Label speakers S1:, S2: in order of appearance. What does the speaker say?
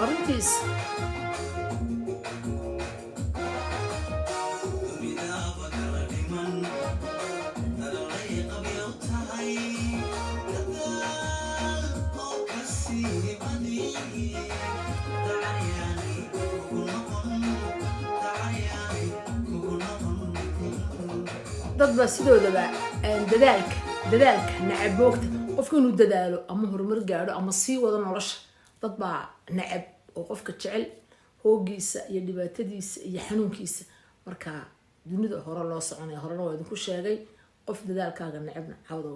S1: arrintiis dad ba sidoodaba dadaalka nacaboogta qofka inuu dadaalo ama horumar gaaro ama sii wado nolosha dad baa nacab oo qofka jecel hoogiisa iyo dhibaatadiisa iyo xanuunkiisa marka dunida hore loo soconay horena waa idinku sheegay qof dadaalkaaga nacabna cawda